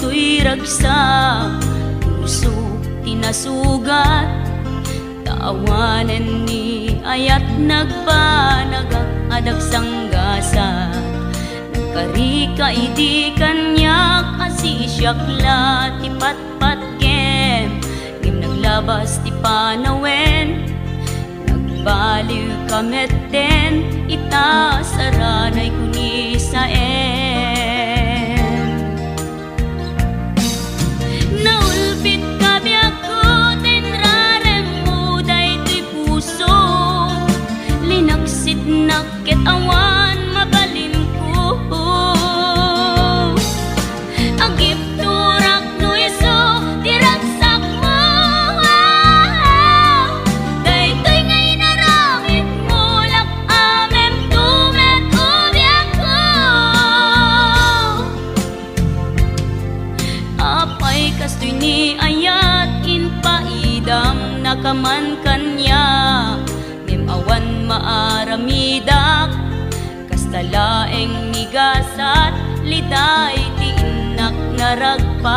to'y ragsak, puso tinasugat, taawanan ni ayat nagpanagak adag sanggasa. Karika idi kanyak asisyakla ti patpat kem, ngem naglabas ti panawen, nagbaliw kametten, ita saranay kuni sa naulpit kabiyak ko, tenrarem mo daytoy puso, linaksit nakit awan mabalin ko. Agip turak no iso, diragsak mo, daytoy ngay naramit mo, lak amem tumet ubiyak ko. Apay kastoy ni ayat inpaidam nakaman kanya, ngem awan maaramidak, kastalaeng nigasat liday ti inak naragpat.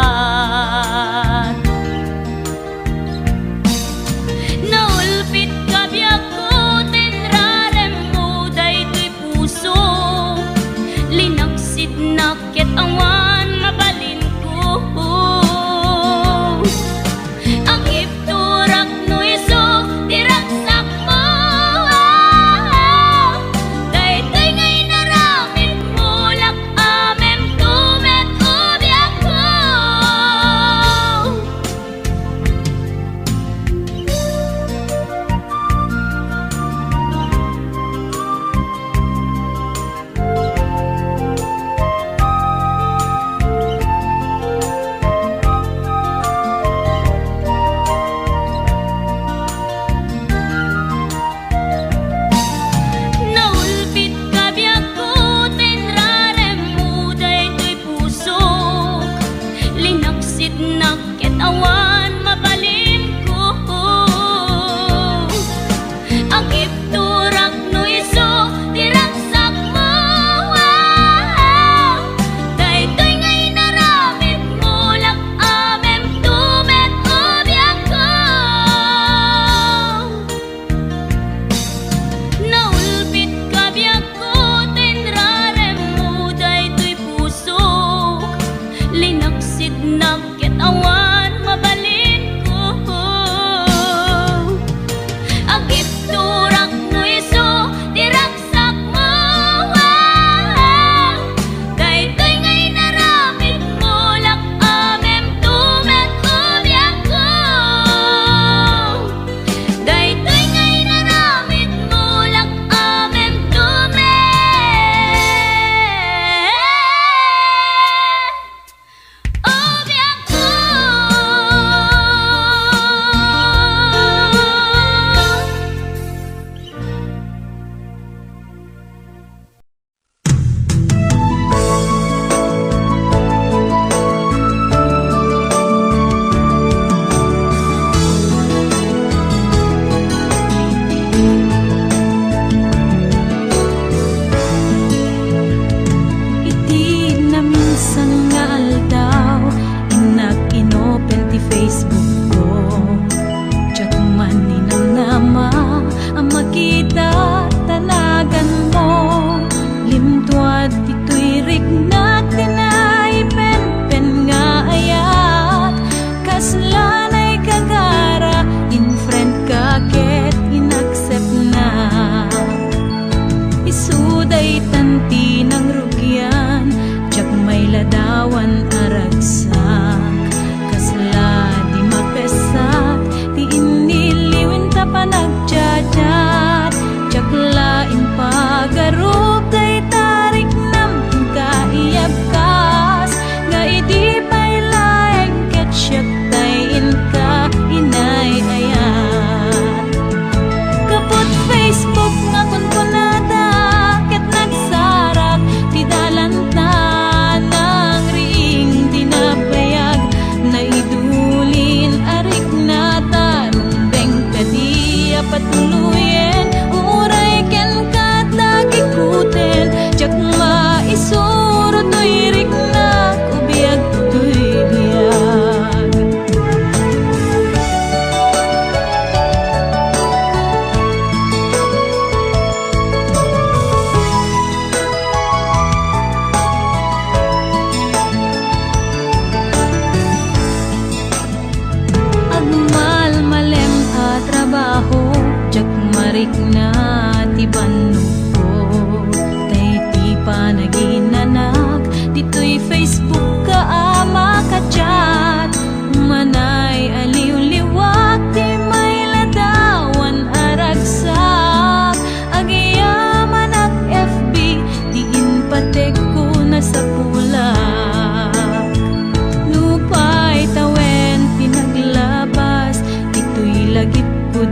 Naulpit kabiyak ko, tenrarem mo daytoy puso, linaksid nakit awan mabalin ko. Agip turak no iso, diragsak mo, daytoy ngay naramit mo, lak amem tumet ubiyak ko.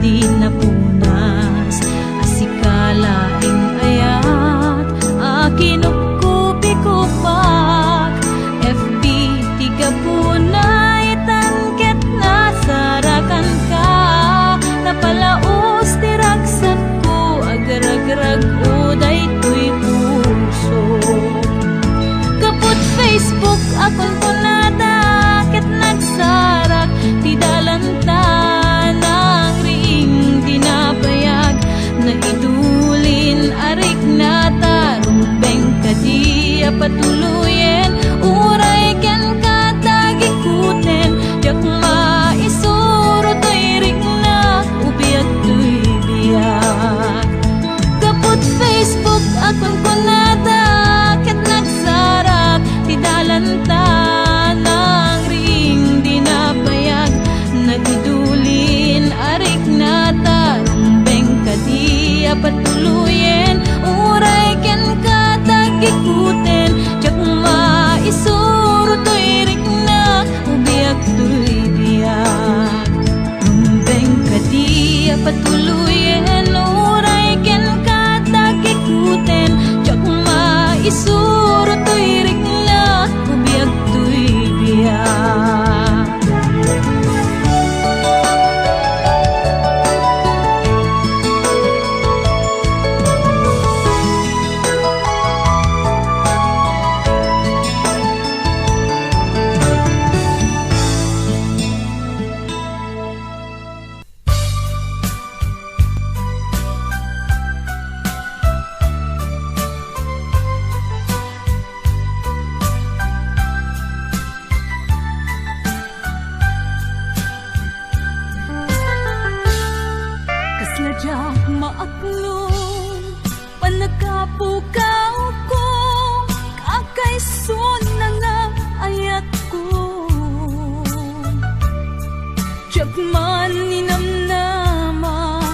di napunas. Asikalaing ayat akinukupikupak. FB tiga punay tanket nasarakan ka. Napalaos tiragsat ko agar-agrag uday tuy puso. Kaput Facebook akon ko nata ket nagsarak ti dalanta nang ring dinapayag na idulin arik nata rumbeng kadi patuluyen uray ken katagikuten jak maisuro to'y ring na ubiyag to'y biyag. Kaput Facebook akon ko nata ket nagsarak ti dalanta nang ring dinapayag nagidulin arik nata rumbeng kadi patuluyen uray ken katagikuten jak maisuro to'y ring na ubiyag to'y biyag. Rumbeng kadi patuluyen uray ken katagikuten jak maisuro to'y ring na ubiyag to'y biyag. Kasladyak maaklong panagapukaw ko kakaisun na nga ayat ko. Jak man ninamnama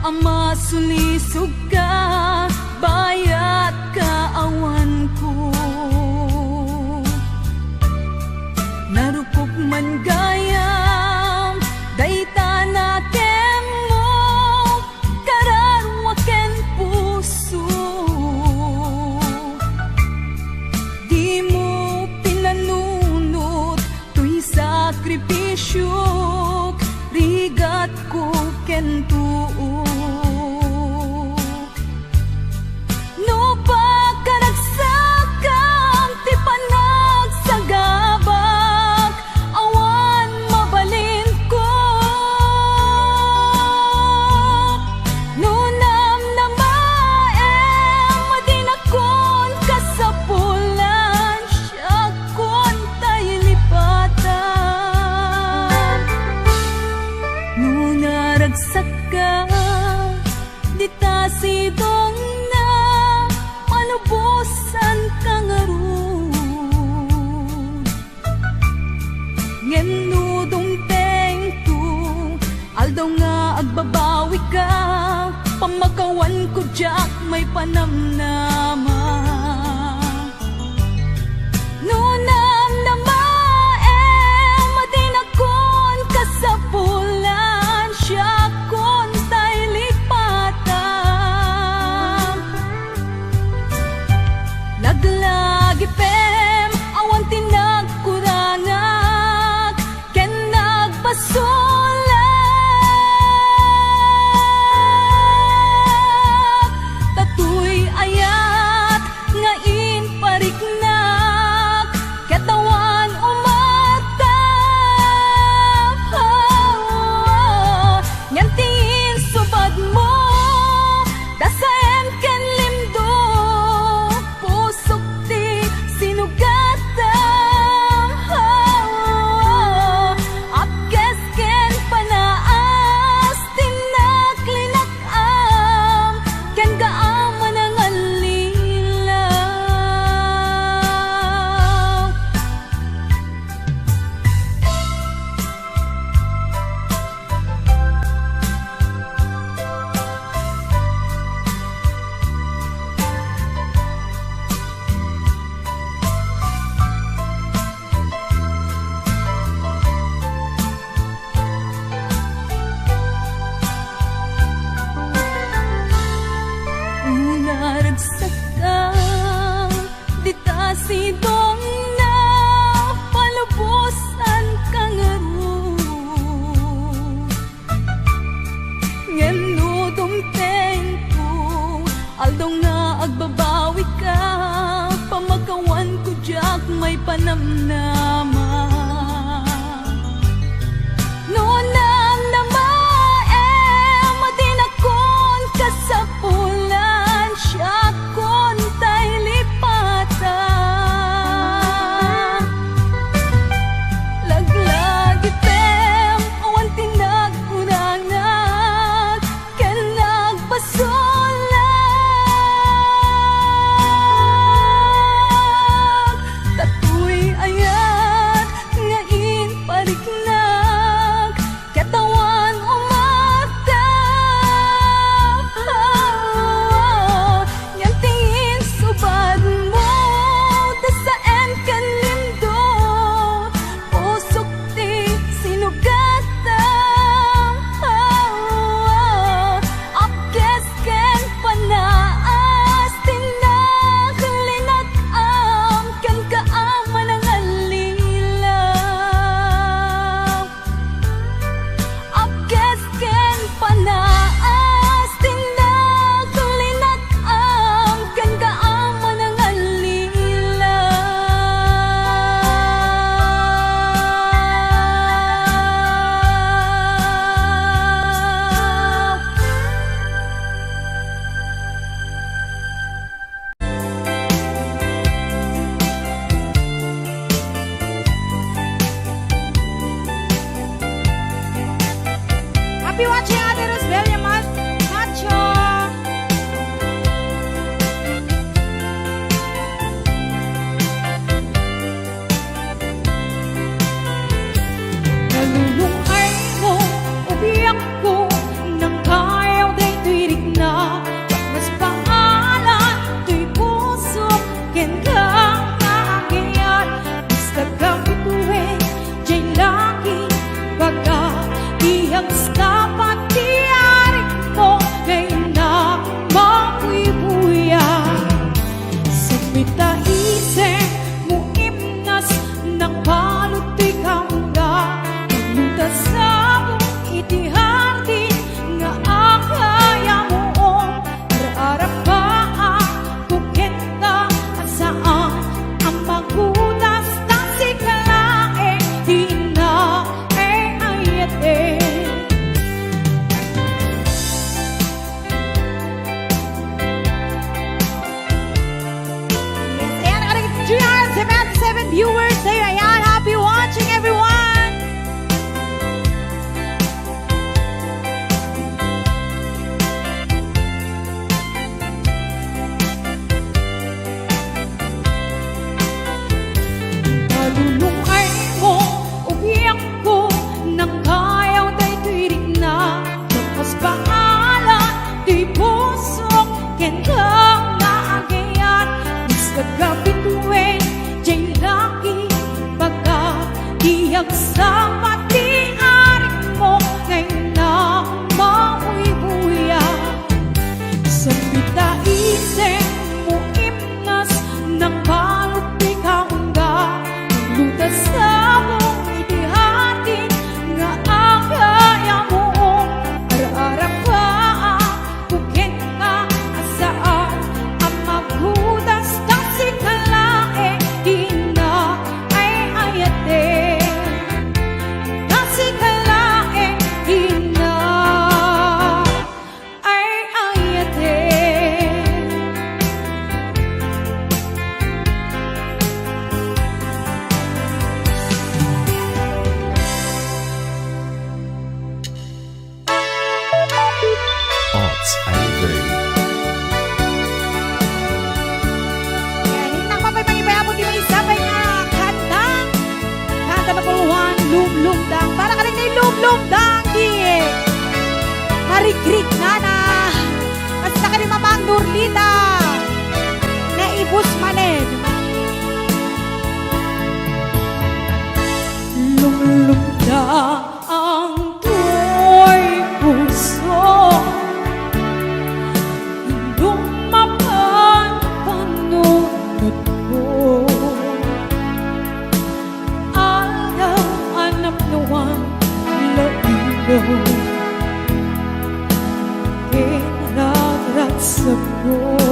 ama sunisog ka bayat kaawan ko. Narupok man gayam dayta natin mo kararwaken puso. Di mo pinanunot to'y sakripisyo rigat ko ken tuo. No pagkaragsakam ti panagsagabak awan mabalin ko. No namnamaem madinakon kasapulan siya kon tayo lipatan. No naragsak ka di ta sidong na malubusan ka nga ron. Ngeno dumteng tu aldaw nga agbabawi ka pamakawan ko jak may panamnama. No namnamaem madinakon kasapulan siya kon tayo lipatan. Laglag ipem awan tinagkurangak ken nagpasulat tatuy ayat panamnaman. Noon ang namae, madinakon kasapulan, siya kon tay lipatan. Laglag item, awan tinag-unanag, ken nagpasulag. Tatoy ayat, ngain paliknag, katawan umata. Yang tingin subad mo, dasaan kan lindot, pusok ti sinugatan. Apkes ken panaas, tinaklinag-am, ken kaaman ang alilaw. Apkes ken panaas, tinaklinag-am, ken kaaman ang alilaw. Happy watching Ate Rosbelia Macho. Nalulungay mo, ubiyak ko, nang kayaw day tuwirig na. Mas pangalan, tuy puso, ken kang kaagyan. Mas kagapituin, jay laki, baga, iyang dapat diarik mo, ngayon na mapuy-puyan. Sa pitaisip mo imnas, ng balot tuy kamga, maglutas sa mong itihati, nga akaya mo, ara-ara pa kung kenta, at saan ang maghudas na sikalae, di na ayate. Ayan, nakaligit 377 viewers sa'yo. Ayan, happy watching everyone. Nalulungay mo, umiyak ko, nang kayaw day tuwirig na. Tapos pangalan, tuy puso, ken kang naagayan. Mas kagapituin, jay laki, baga, iyag sa pati-arik mo, ngayon na mapuy-puya. Sa pitaisip mo imnas, ng balot di kamga, maglutas sa mong itihati, nga akaya mo, ara-ara pa kukin ka, asaan ang maghudas ng sikalae, di na ayate. Na sikalae, di na ayate. Arts Ivory. Ayan, hinang papay pangipayapon di may sabay nga kanta. Kanta na puluhan, lumlumdang. Para ka rin na lumlumdang, di. Harigrig na na. Basta ka rin mamang Nurlita. Na ibus manen. Lumlumda ang tuwa'y puso, lumapan panunod ko. Ayaw anap nawan laigo, kinaragrat sa ko.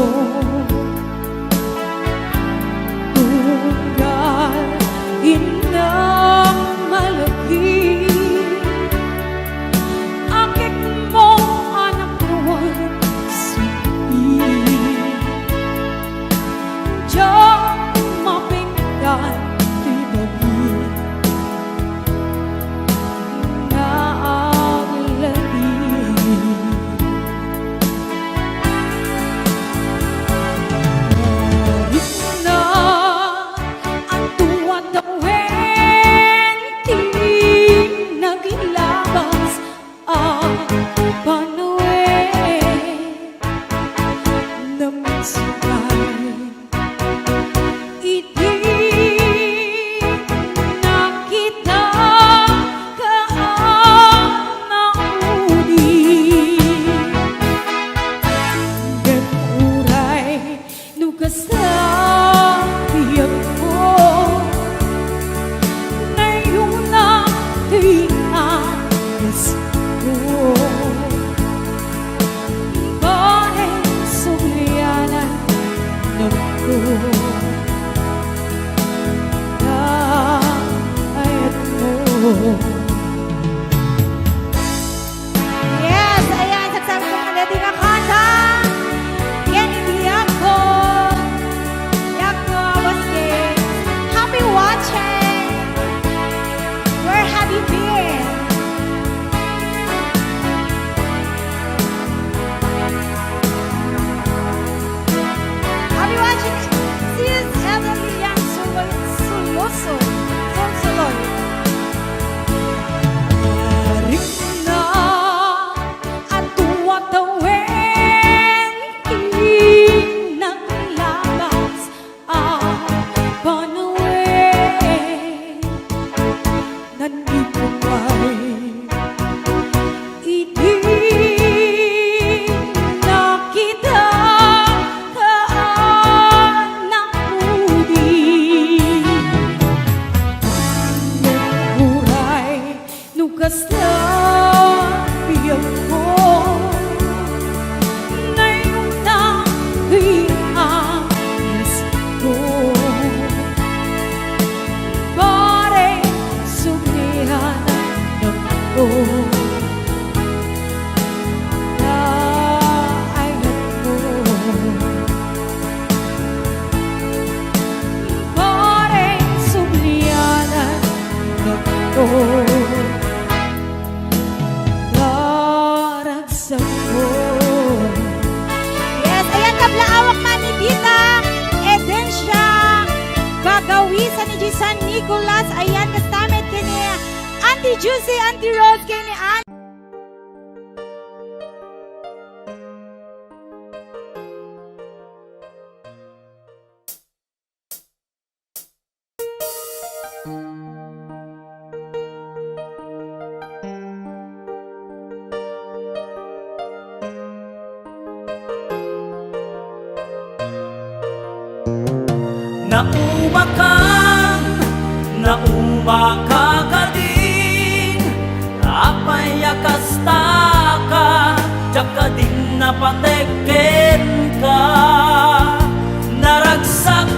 San ni San Nicolas. Ayan, kastamit kini Auntie Juicy, Auntie Rose, kini Ann. Nauma ka din, apay akasta ka, tsaka din napateken ka. Naragsak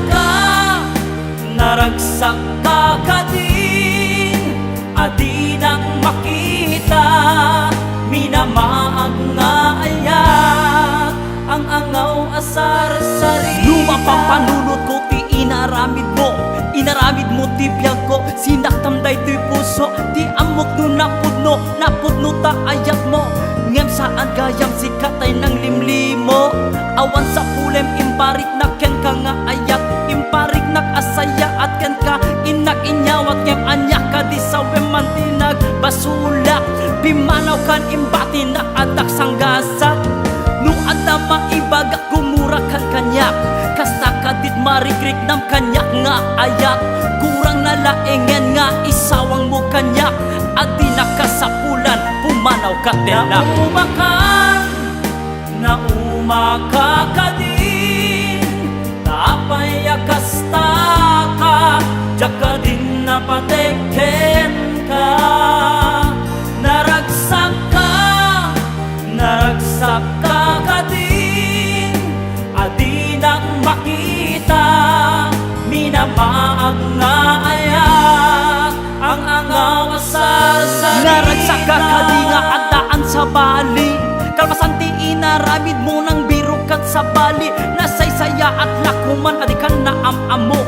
ka din, adi nang makita, minamaag nga ayak, ang angaw asar sari. Lumapang panunod ko ti inaramid mo ti biyag ko, sinaktam day ti puso, ti amok no napudno ta ayat mo. Ngem saan gayam si katay ng limlimo, awan sa pulem imparik na ken ka nga ayat, imparik nak asaya at ken ka inak inyawat, ngem anyak ka di sa wemantinag basulak, bimanaw kan imbati na adak sanggasak. No ada maibagak gumura kan kanyak, kasta kadit marikrik nam kanyak nga ayak, kurang nalaengen nga isawang mo kanyak, adi nakasapulan pumanaw ka tenak. Nauma ka din, tapay akasta ka, tsaka din napateken ka. Naragsak ka din, adi nang makita, minamaag nga ayak, ang angaw asar sari. Naragsak ka di nga adaan sa bali, kalpasan ti inaramid mo ng birukat sa bali, nasaysaya at lakuman adi ka na amamo,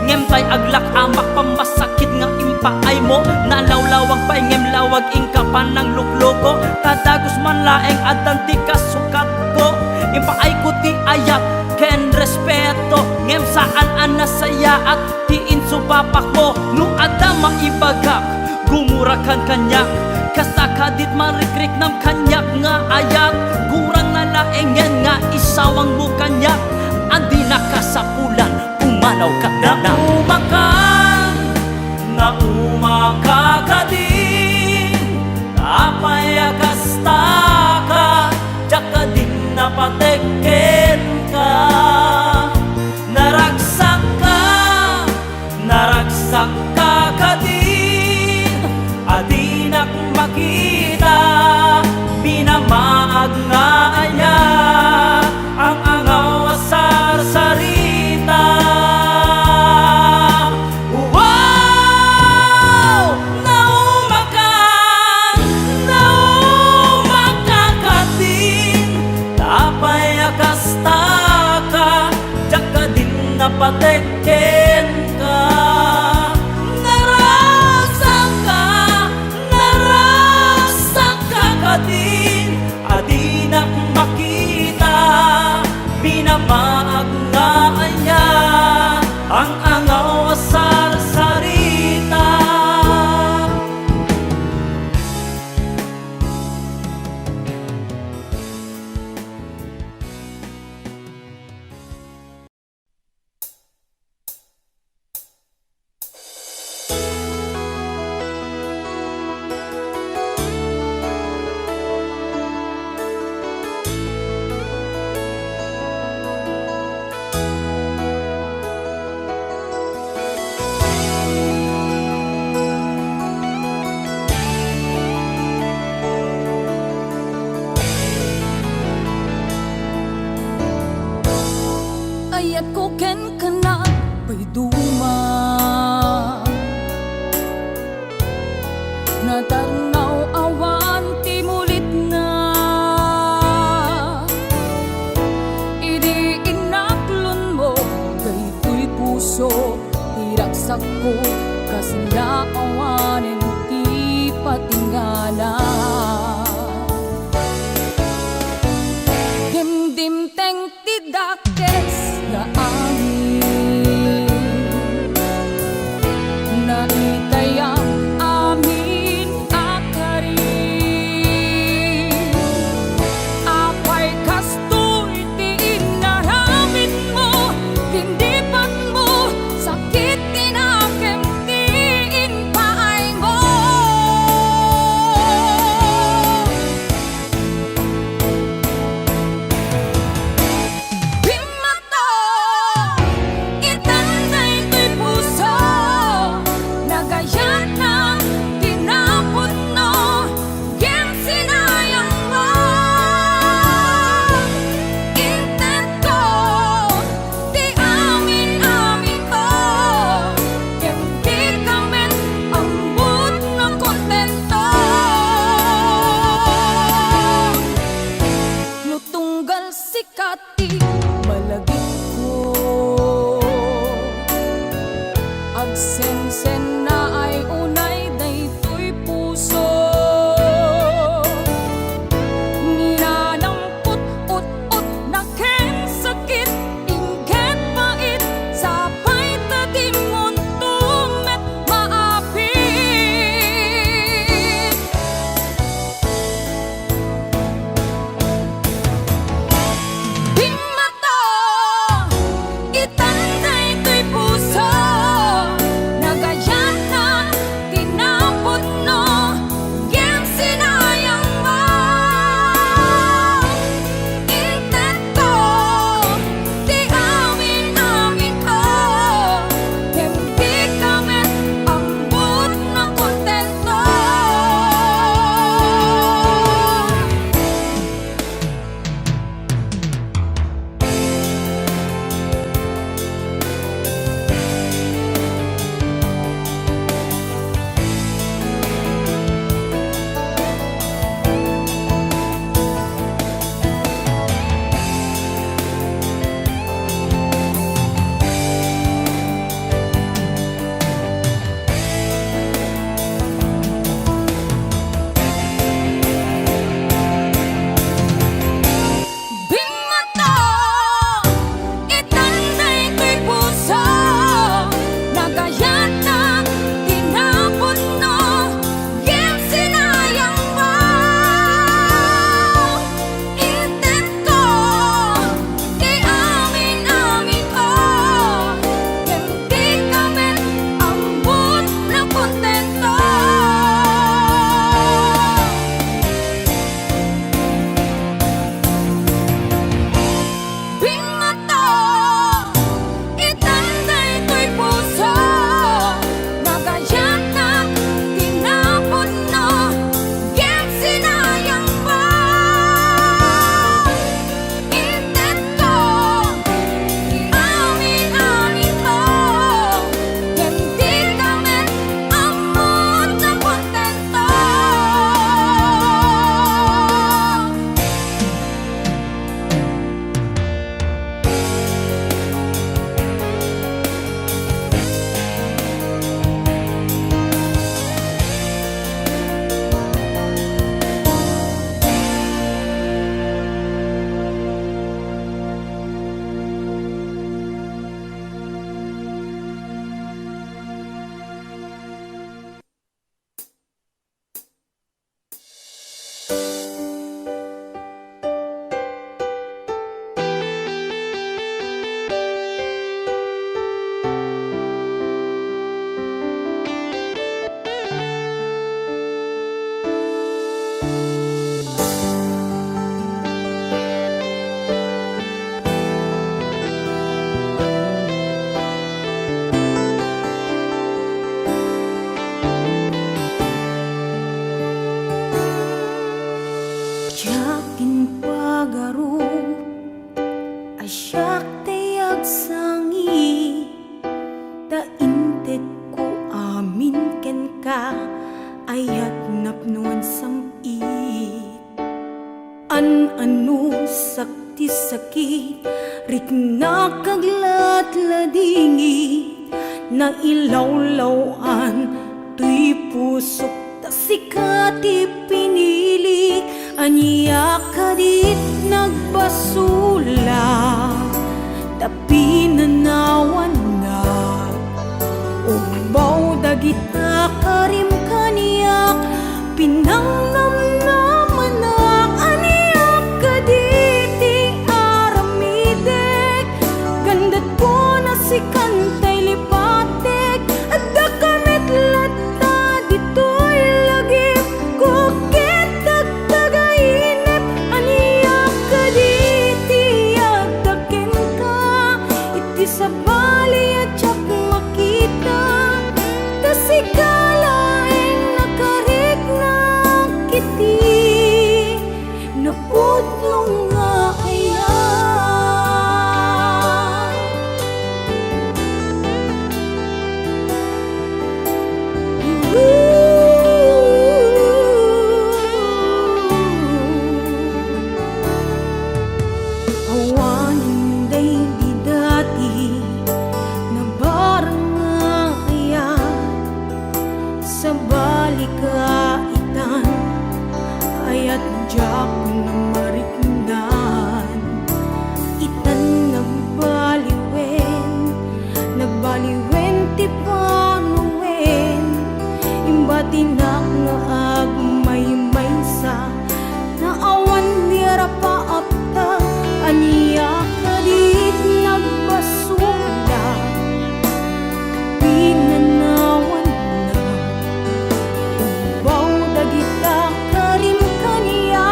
ngemtay aglak amak pamasakit nga impaay mo, nalawlawag pa ngem lawag ingkapan ng lukloko, tadagos man laeng adanti kasukat ko, impaay ko ti ayat ken respeto, ngem saan nasaya at tiin subapak mo, no ada maibagak gumurakan kanyak, kasta kadit marikrik nam kanyak nga ayat, kurang nalaengen nga isawang mo kanyak, andi nakasapulan umanaw ka na. Nauma ka din, apay akasta ka, tsaka din napateken ka. Naragsak ka din, adi nak makita, minamaag nga ayak, ang angaw asar sarita. Napateken ka, naragsak ka din, adi nak makita, minamaag nga ayak, ang angaw asar sarita. Ayat ko ken kana pay duma, natarnaw awan ti mulit na, idi inaklon mo kay tuy puso, tiraksak ko kasya awanin ti patingala. Dimdim teng ti dakes na angin, sin pagaro asyak tayag sangi ta inted ko amin ken ka ayat napnuan samit ano sakti sakit rik nakaglat ladingit na ilawlawan tuy pusok ta sikati pinilik anya kadit nagbasula tapi nanawan na ubaw dagita karim kaniyak pinangnamnamanak aniyak kaditi aramidek gandat ko na si kantay lipatek at dakamit lata dito'y lagip kukit tagtagainip aniyak kaditi agdakin ka iti sa bali at tiyak makita tasikalaing nakarik na kiti napudlong nga kaya awanin day di dati na barang nga kaya sa balikaitan ayat diyak na mariknan itan nagbaliwen ti panuwen imbatinak nga agmay sa na awan dira paapta aniya kadit nagbasula pinanawan na ubaw dagita karim kaniya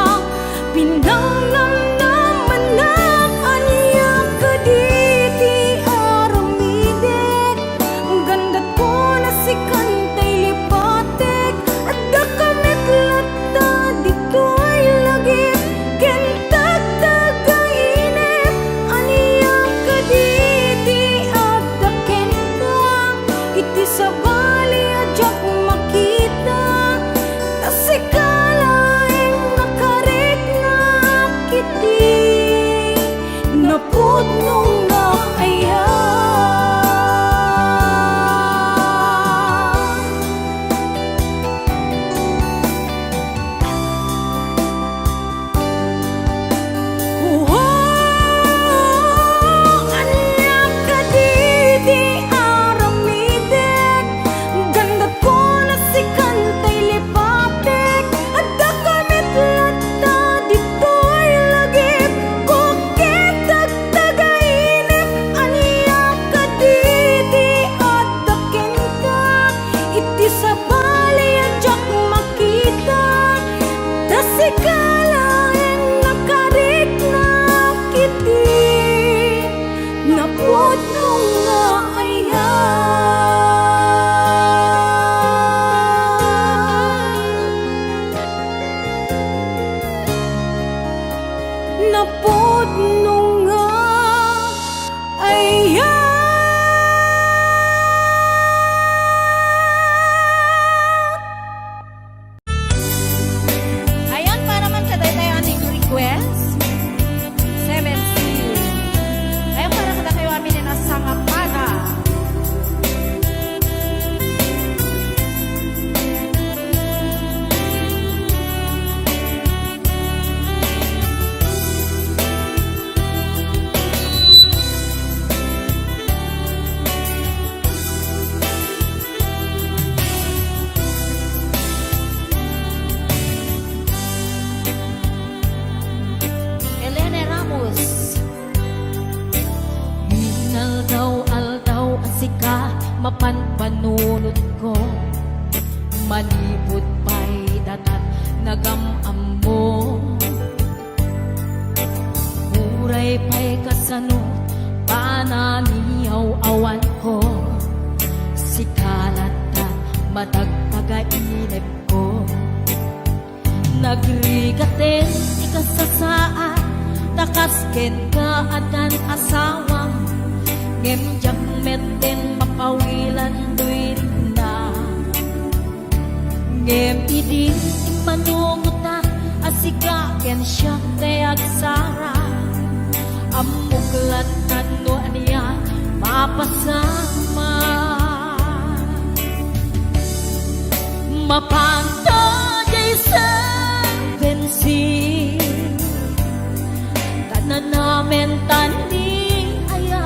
pinangnamnamanak aniya kaditi aramidek gandat ko na si kantay lipatek at dakamit lata dito'y lagip kentag tagainip aniya kaditi at daken ka iti sa bali at tiyak makita tasikalaing nakarik na kiti napudnong nga aniyak kaditi aramidek gandat ko na si kantay lipatek at dakamit lata dito'y lagip kukit tagtagainip aniyak kaditi at daken ka iti sa bali at tiyak makita tasikalaing nakarik na kiti napudnong nga napudnong nga ayan para man sa tayo aning request 7C ayan para kada kayo amin na sangapaga Elena Ramos Aldaw ang sika mapanpanunod ko malibot pa'y datat nagamam mo Muray pa'y kasano pananiyaw awan ko sikalat na matagpagainip ko nagrigaten kasasaan takas ken ka adan asawam ngem jak meten mapawilan duit na ngem idin manunguta asika ken siya kayak sara amuklat ano niya mapasama mapanta sa bensin tanan namin tanding aya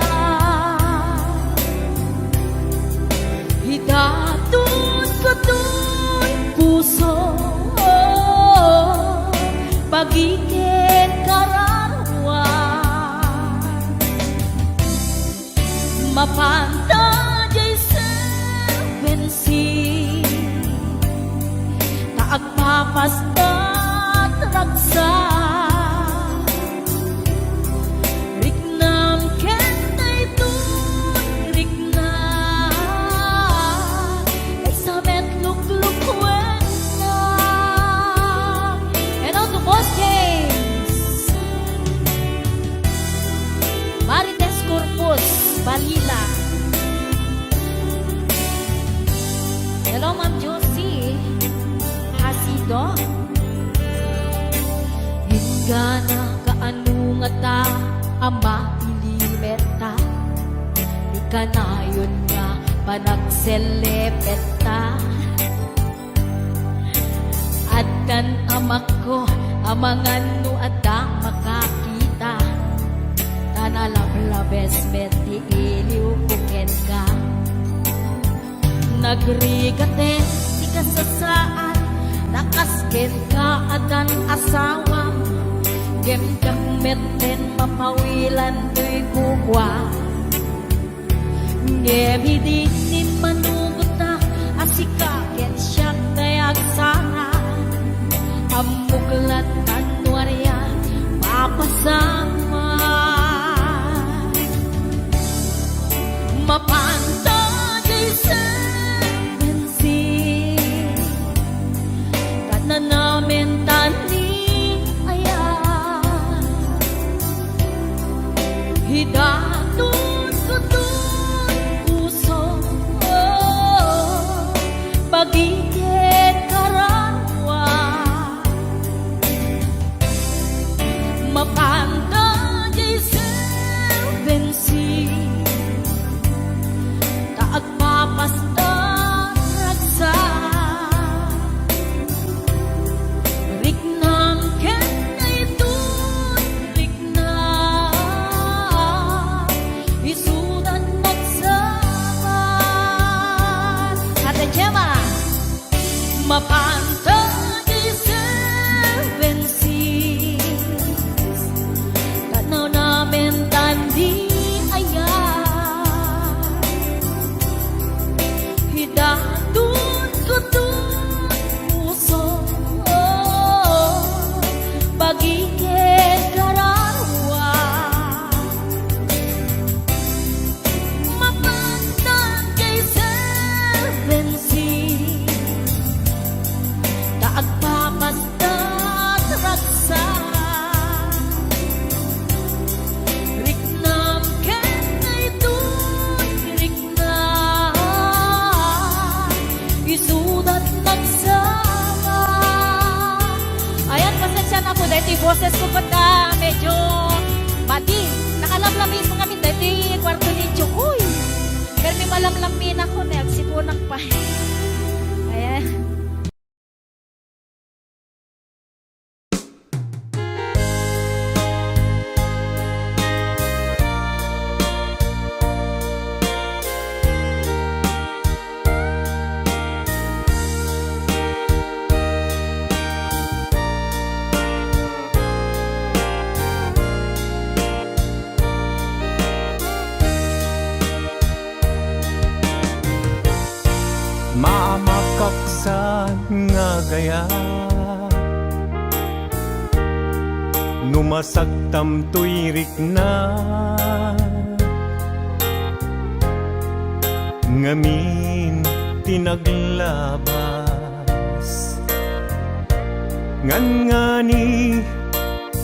hidatun ko tuy puso pagiging kararwa mapanta sa bensin agpapastat ragsa riknam ken taytun rikna ay samet luklukwen na and on the boss James Marites Corpus Balila. Hello Ma'am Josie Hasido Hingga kaanu nga ta ama ilimerta ikanayon nga panagselepeta at kan amak ko amangan no ada makakita tanalablabes meti iliw kuken ka nagrigaten ikasasaan nakasken ka adan asawam gem meten mapawilan tuy kukwa ngem hidinin manugot na asika ken siya kayak sana amuklat tanwarya mapasama mapanta sa bensin na namin tani aya hidatun ko tuy puso pagiging kararwa mapanda sa bensin kaagpapasta ragsa riknam ken taytun rikna isudan magsama Ate Gemma mapanta sa bensin tanaw namin tandi aya hidatun ko tuy puso pagiging kararwa mapantang sa bensin kaagpapastat ragsa riknam ken taytun rikna isudat nagsama ayan pasensya na po dahil yung boses ko pata medyo madi nakalamlamin mo kami dahil yung kwarto ni Chukoy pero may malamlamin ako na agsipunak pa ayan mamakaksan nga gaya numasagtam tuyrik na ngamin tinaglabas ngan ngani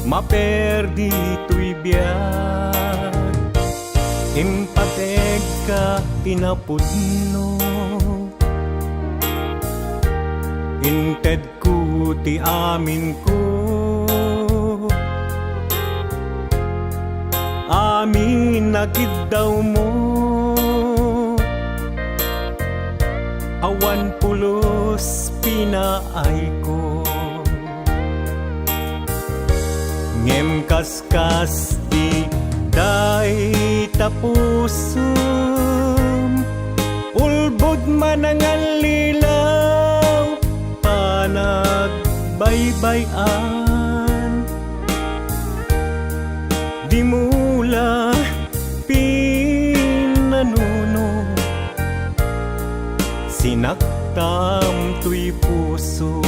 maperdi to'y biyag. Impateg ka tinapudno, inted ko ti amin ko. Amin nakid daw mo, awan pulos pinaay ko. Ngem kaskas di day tapusum, ulbod man ang lilaw, panagbaybayan. Di mula pinanuno, sinaktam to'y puso.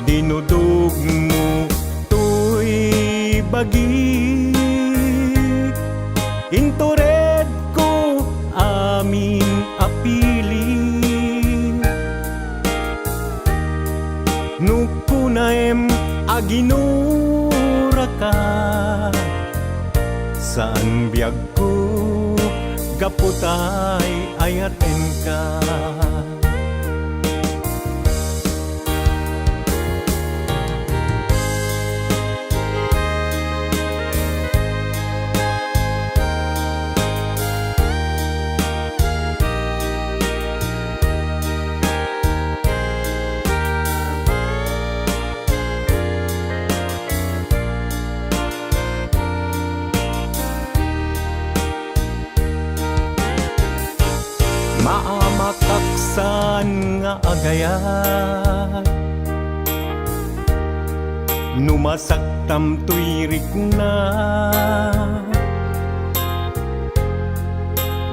Dinudog mo to'y bagi, intured ko amin apili. Nukunaem aginura ka, saan biyag ko gaputay ayaten ka. Maamakaksan nga agayat, numasaktam tuirik na,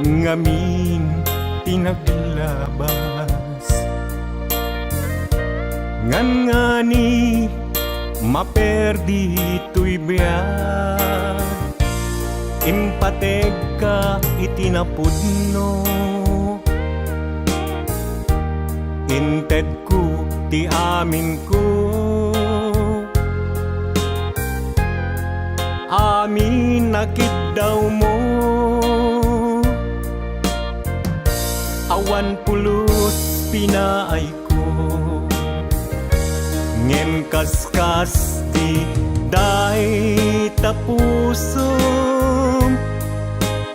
ngamin tinaglabas. Ngan ngani maperdi tuy biyag, impateg ka itinapudno, inted ko ti amin ko. Amin nakid daw mo, awan pulos pinaay ko. Ngem kaskas ti day tapusum,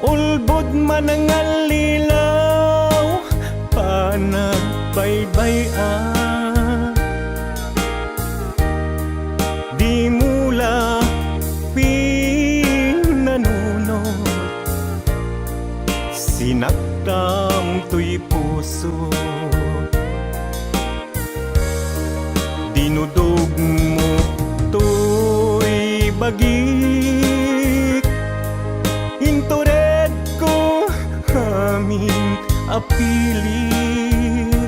ulbod man ang lilaw, panagbaybayan. Di mula pinanunod, sinaktam to'y puso. Dinudog mo to'y bagik, intured ko amin apilit.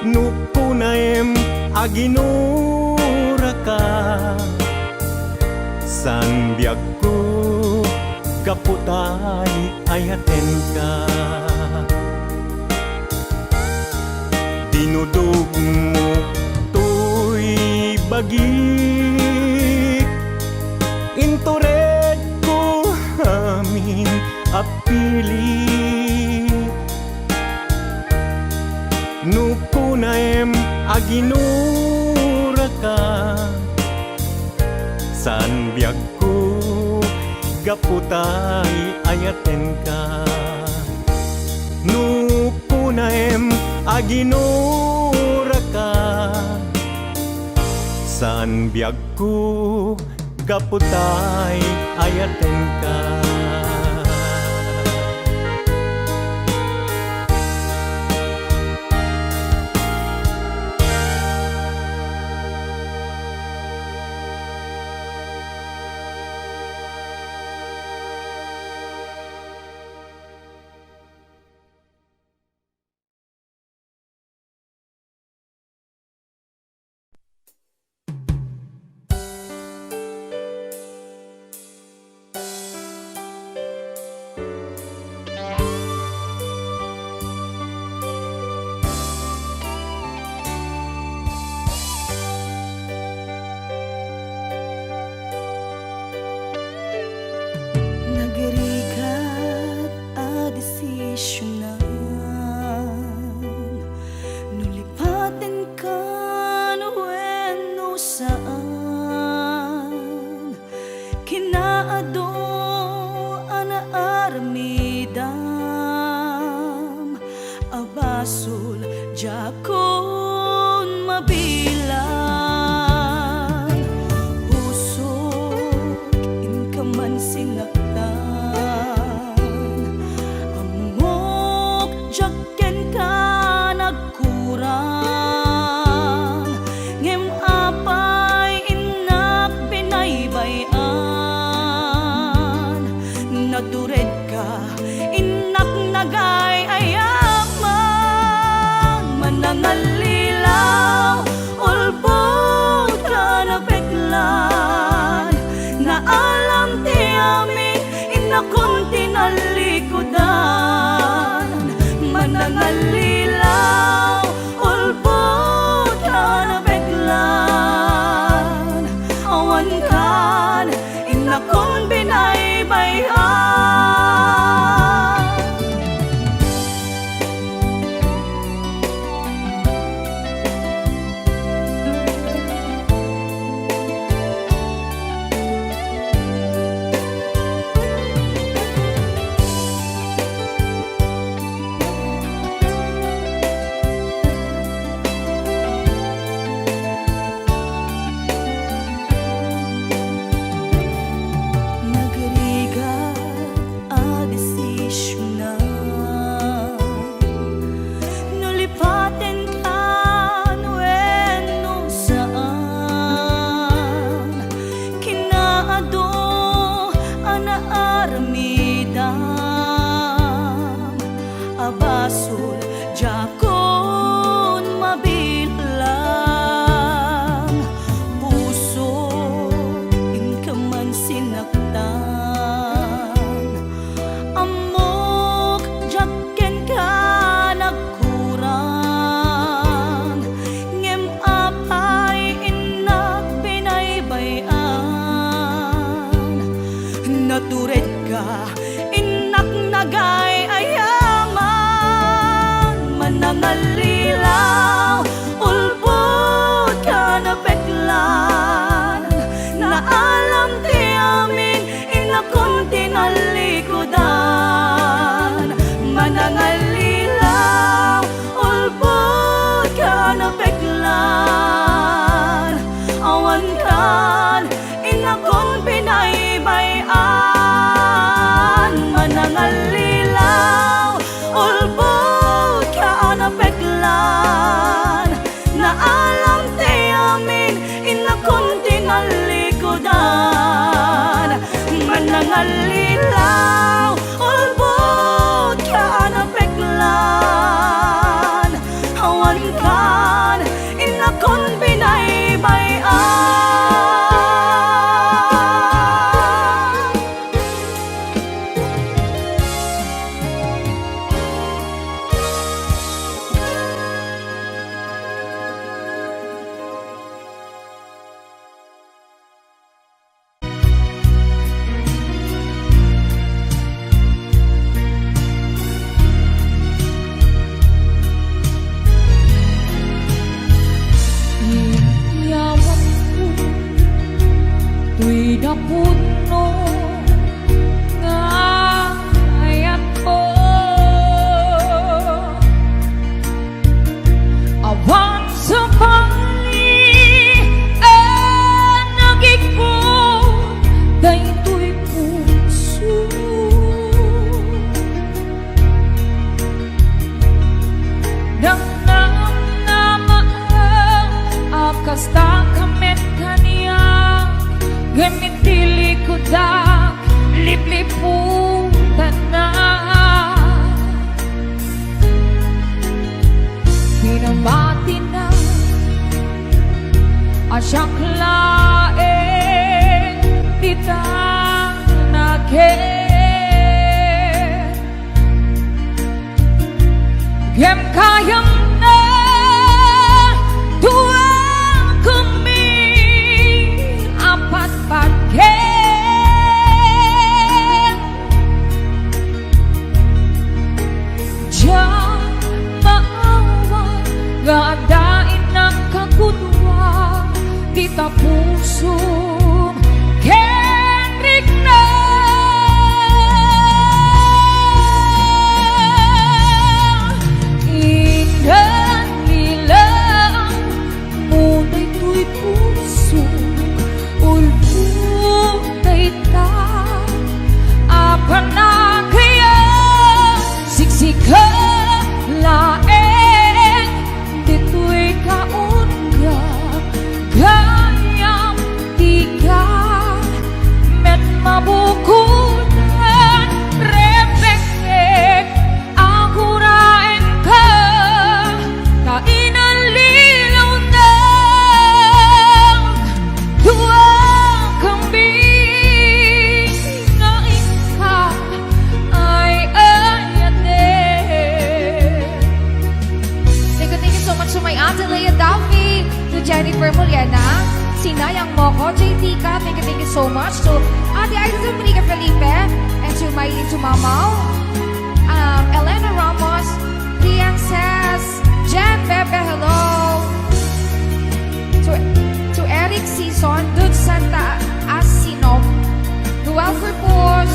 Nukunaem aginura ka, san biyag ko gaputay ayaten ka. Dinudog mo to'y bagik, intured ko amin apili. Nukunaem aginura ka, san biyag ko gaputay ayaten ka. Nukunaem aginura ka, san biyag ko gaputay ayaten ka. napuno nga ayat mo. Awan sa pali nagikot daytoy puso. Nang kasta kamet kaniya gamitili ko dak lipliputan na pinamati na asyang laeng ditang naket gem kayang gadain ng kagudwa di tapusong Kendrick na indan nilang muna'y tuy puso ulpong taita apa na kaya siksika lae mabukunan refleksek ako raen ka kainan lilaw ng duwang kambing na isa ay ayatin. Thank you so much to my Aunt Leia Duffy, to Jennifer Muliana, sinayang mo ko, JT ka, thank you so much to Ate Aida Dominica Felipe, and to Mamaw, Elena Ramos, Rian says, Jen Bebe, hello, to Eric Sison, Dud Santa Asinom, Duel Corpus,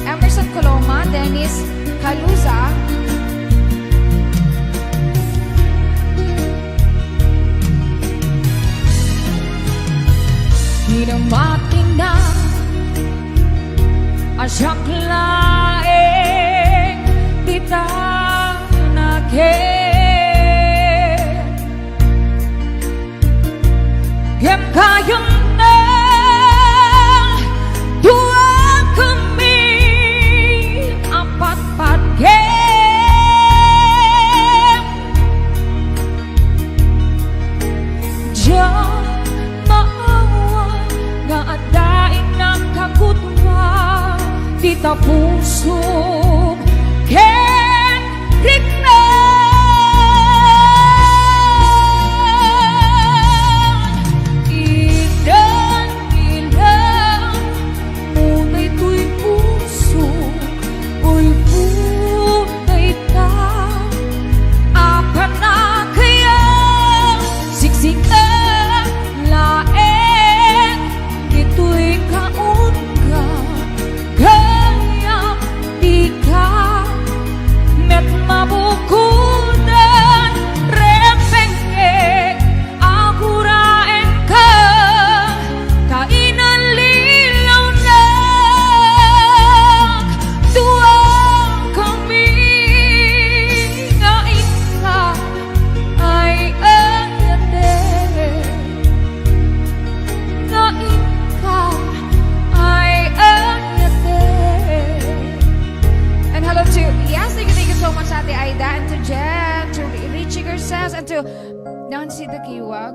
Emerson Coloma, Dennis Caluza, pinamati na asyak laeng ditang naket gem kayang na dua kami apat-pat gem Diyan nga adain ng kagudwa di tapusong Kendrick na ilan muna'y tuy puso ulputay ta apa na kaya siksik na laeng ito'y kaunga kaya di ka met mabukunan repenge akuraen ka kainan lilaw na duwang kambing nga isa ay ayatin na ikaw ay ayatin. and hello to, yes, thank you so much Ate Aida, and to Jen, to Richie Garces, and to Nancy the Kiwag.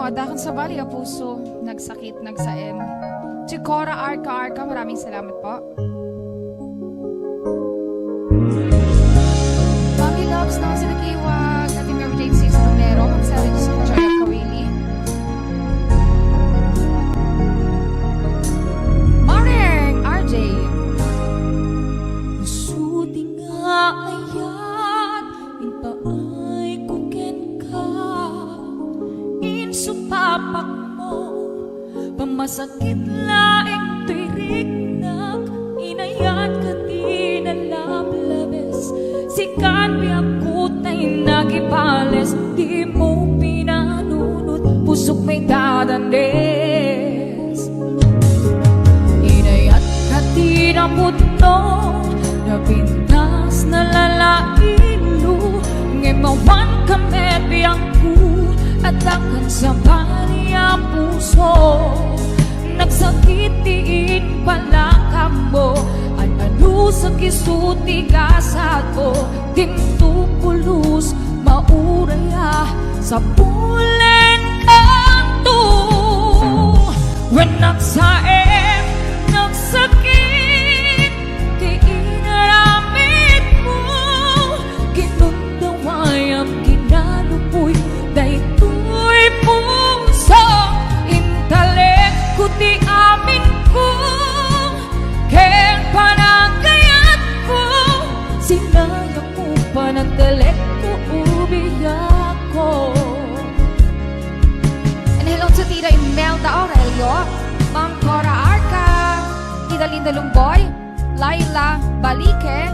Adakan sa bali ang puso, nagsakit, nagsaem. To Cora Arca, maraming salamat po. Mommy loves Nancy the Kiwag, Ate Mary Jane Cis Romero, Magsala Diyos ng Joy at Kawili. Morning, RJ. Suti nga ayat ipaay kuken ka insupapak mo masakit laing tuirignak, inayat ka di nalamlabes, sikan biakut ay nagipales, di mo pinanunod, pusok may dadandes. Inayat ka di na puto, napintas na lalailo, ngemawan kami biyangku, at akan sa baliya puso, nagsakitihin pala ka mo, at ano sa kisuti kasat ko, tintupulos mauraya sa pulen kanto. When nagsaem, nagsakit, kay inaramit mo, kinundawayang kinalupoy, daytoy puso, intalik ko ti amin ko, ken panagayat ko, sinayang mo panagdalik ko, ubiyak ko. And hello to Tita Imelda Aurelio, Ma'am Cora Arca, Tita Linda Lumboy, Laila Balique,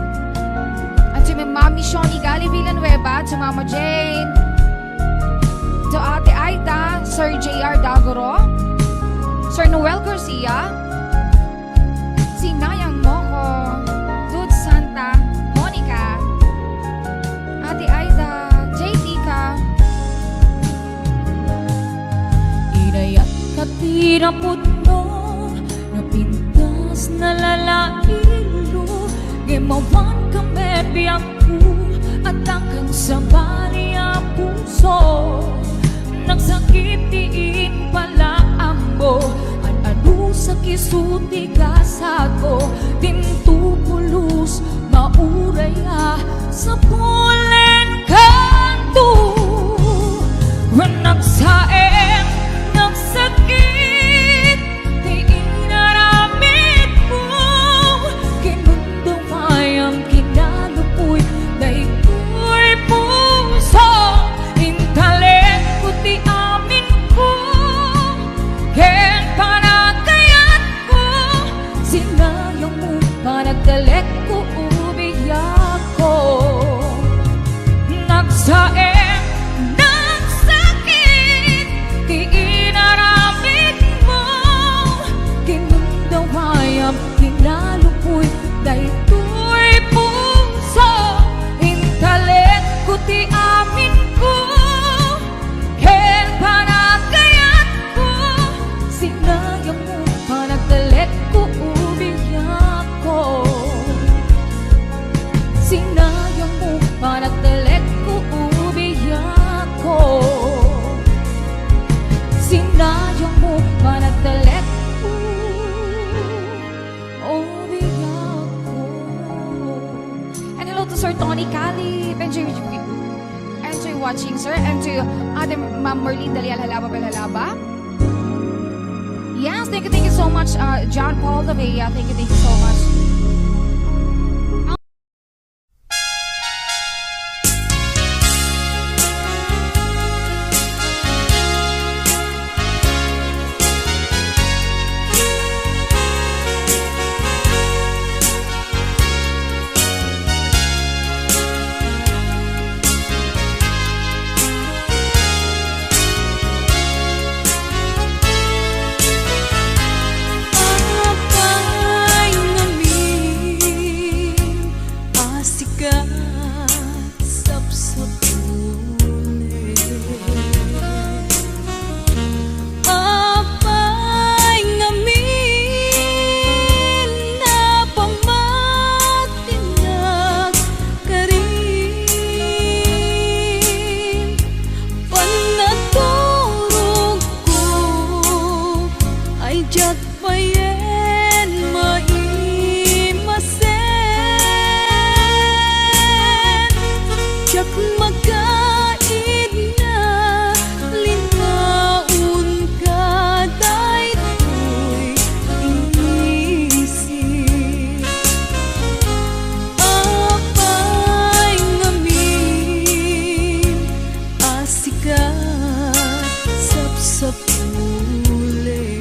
at si Mami Shoni Gali Villanueva, to Mama Jane, to Ate Aida, Sir J.R. Dagoro, Sir Noel Garcia, si Nayang Moko, Dude Santa, Monica, Ate Aida, JT ka, Inayat ka tinaputno, napintas na lalailo, gemawan kami biyangku, at akan sa baliya puso, nagsakitihin pala ambo, at ano sa kisuti kasat ko, tintupulos mauraya sa pulen kanto. When nagsaem, nagsakit, di inaramit mo, kinundawayang kinalupoy, daytoy puso, intalik ko ti amin ko, ken panagayat ko, sinayang mo panagdalik ko, ubiyak ko. Nagsaem, nagsakit, di inaramit mo, kinundawayang kinalupoy, daytoy puso, intalik ko ti amin ko, ken panagayat ko, sinayang mo panagdalik ko, ubiyak ko. Sinayang mo panagdalik ko, ubiyak ko. Sinayang mo panagdalik ko, ubiyak ko. and hello to Sir Tony Calip, enjoy watching, sir, and to Ate Ma'am Merlin Dalial Halaba Halaba. Yes, thank you so much, John Paul Lavea, thank you so much. Apay sa puli.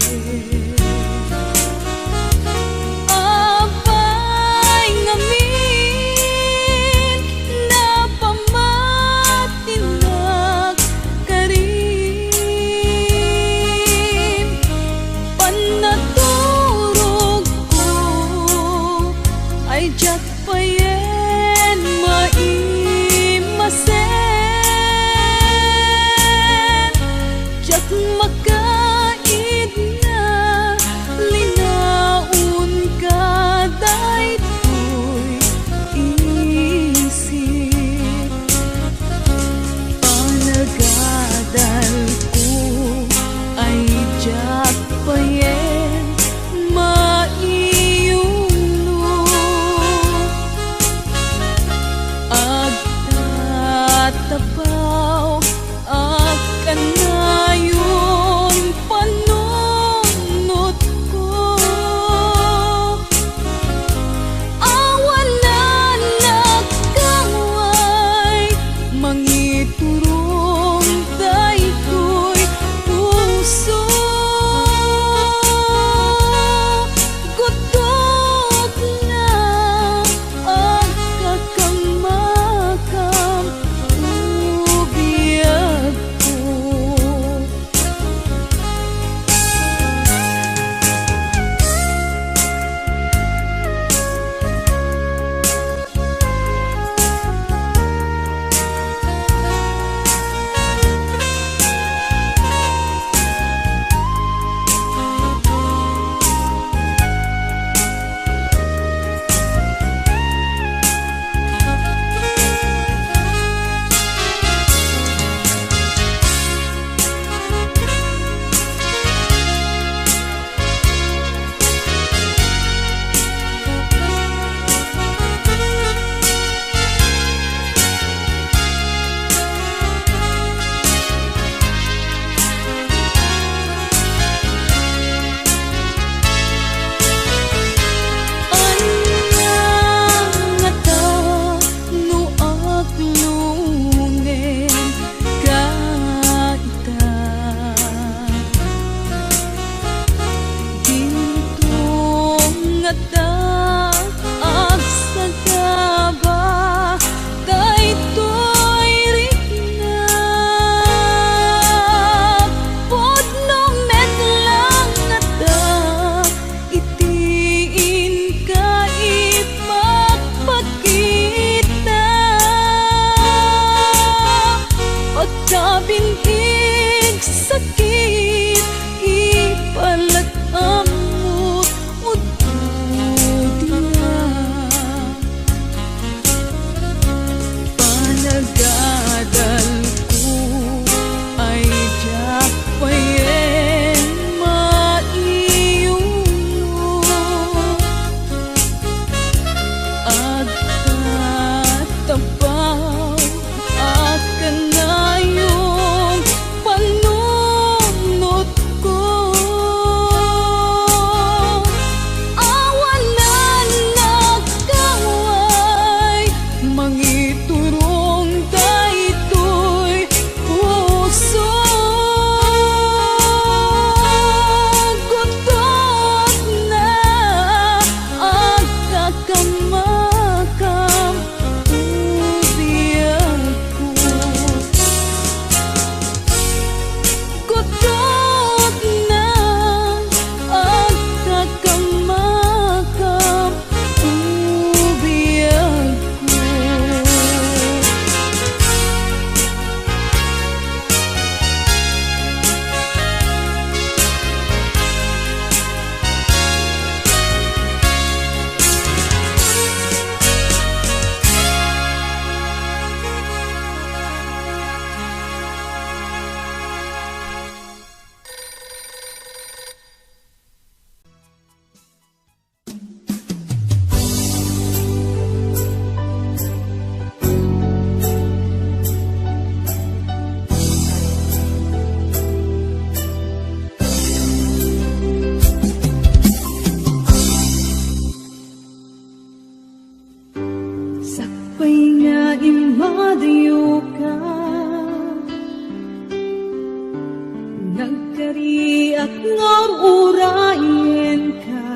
aknor urayen ka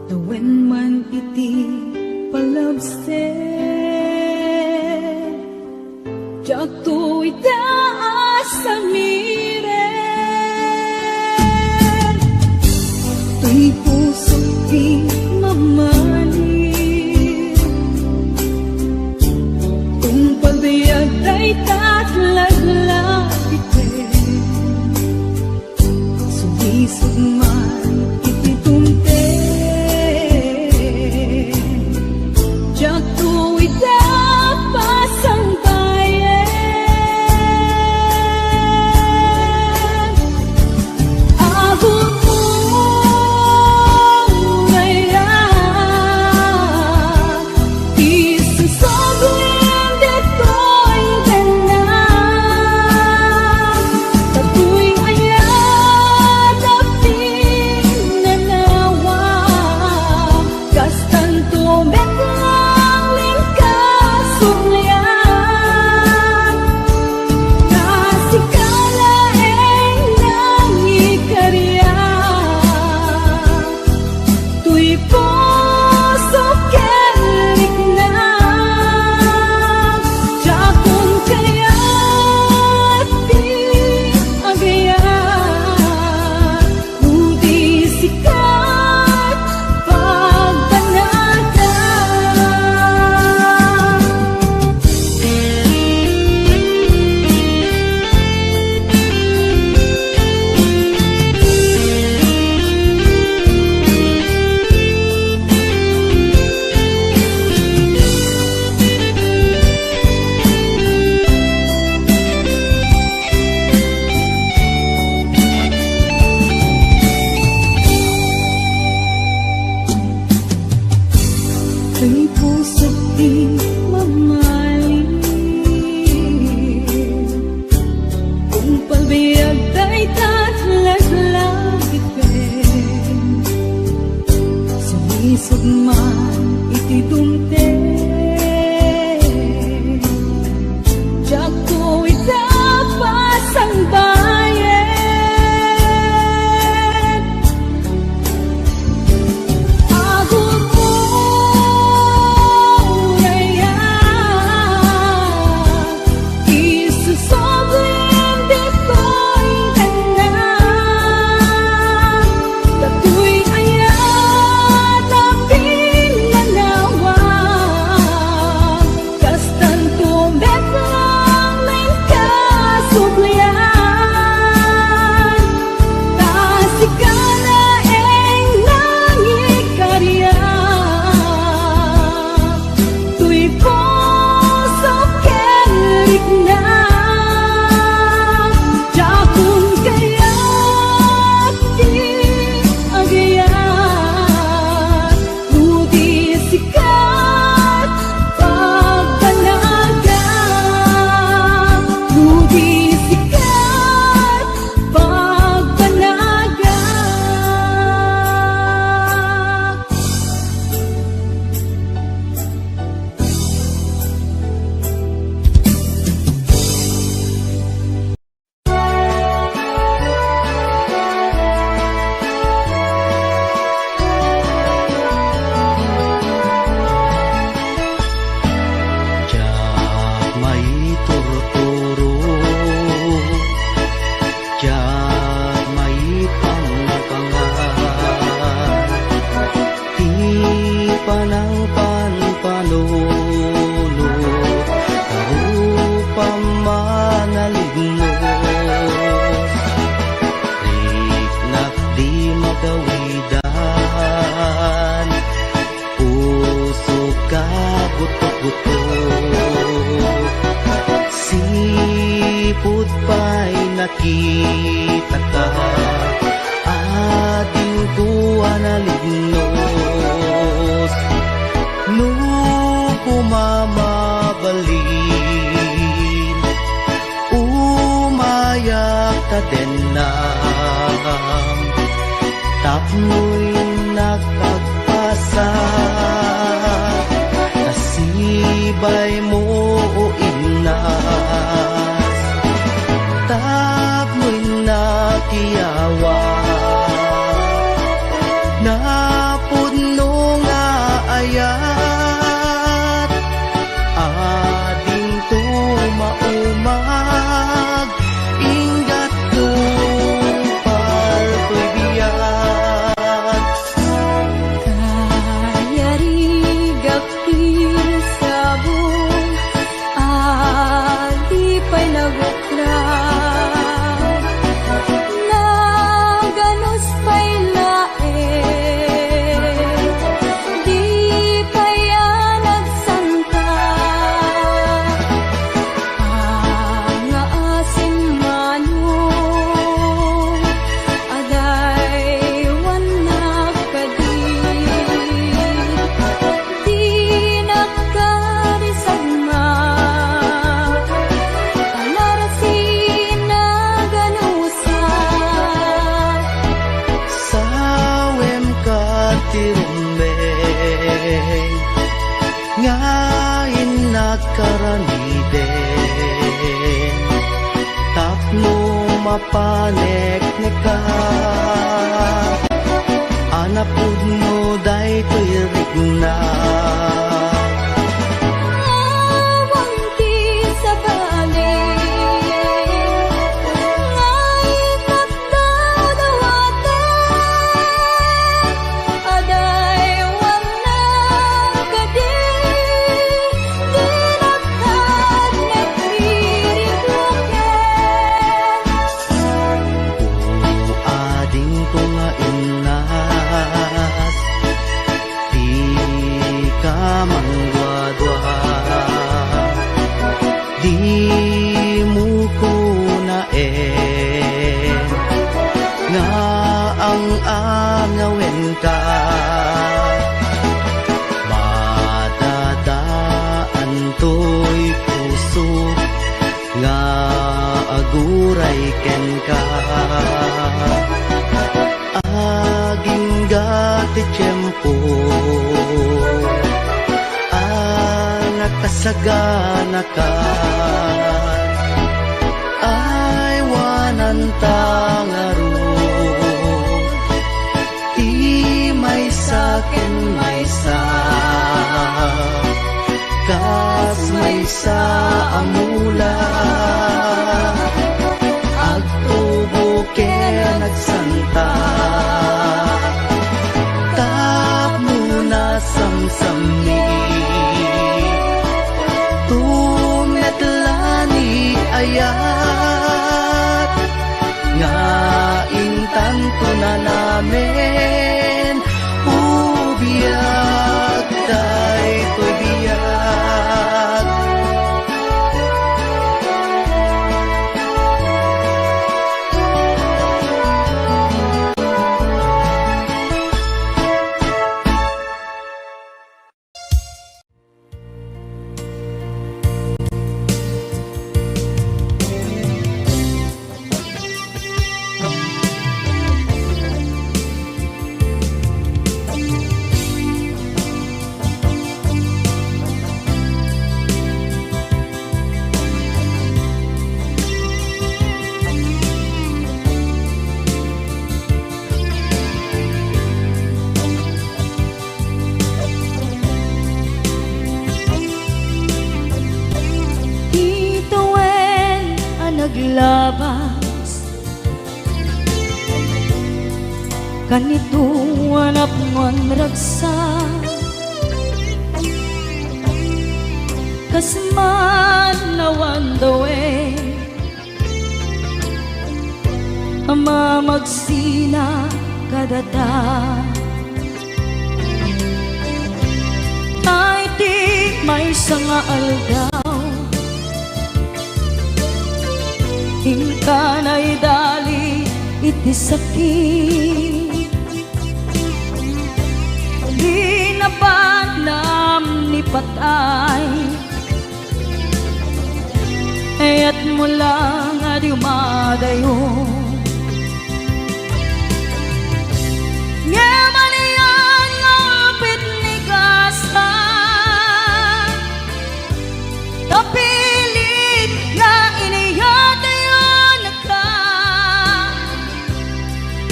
Tawen man iti palabse Jak tu itaas sa miren Tuy puso di mamali Kung pagdayag ay tatlaglag ite Sumisog man ititunte Jak tu itapas ang bayan Abot mo ngayon Isusobrin dito'y tanan Tato'y ayan na pinanawa Kastan tumeklang lingkasumlian Nasikala ay nangikarya Tuy puso kerik na Jakon kaya't di agayan Udi sikat pagbanata Kay puso't di mamaling Kung pagbayag ay tatlaglag ipin Sumisog man iti dumte Jak ko itapas ang bayan Abot mo ngayon Isusobrin dito'y tanan Tato'y ayan na pinanawa Kastan tumeklang lingkasumlian Tasikala ay nangikarya Tuy puso kerik na Jakon kaya't di agayan Udi sikat pagpanaga Udi sikat pagpanaga Jak may turturo Jak may pangpangan Di panang panpanuno Karupa manalignos Riknak di magawidan Puso ka butok-butok Sipot pa'y nakita ka Ating tuwa na lignos Nung kumamabalin Umayak ka din na Tapno'y nakagpasa Nasibay mo o inas Tapno'y na nagukran Naganos pa'y lae Di kaya nagsangka Ang asin manong Aday wanak kadi Di nakarisagma Alarasin na ganusa Sawem ka tirumbeng Ngayon nakaraniden Tapno mapanek neka Anapud mo day tuirik na Awang di sa balik Ngay nagdadawaten Aday wanak kadi Di nakad nagririgloken Ading ko nga inas Di ka mangwadwa Di mo ko naen Nga ang angawin ka Madadaan to'y puso Nga aguray ken ka Aging gati tiyempo Nakasagana ka Ay wanan tangaro Di may sakin may sa Kas may sa amula Agtubo ke nagsanta Tap muna samsami Tumetlani ayat Nga intan to na namin Ubiyag tay to'y biyag Ituwen ang naglabas Ganito anap ngon ragsa Kasman nawan dawe Ama magsina kadata Ay di may sanga aldaw Ingka na'y dali iti sakit Di napanam ni patay Ayat mo lang at umadayo Ngaman iyan ngapit ni kasan Tapilit nga iniyatayon ka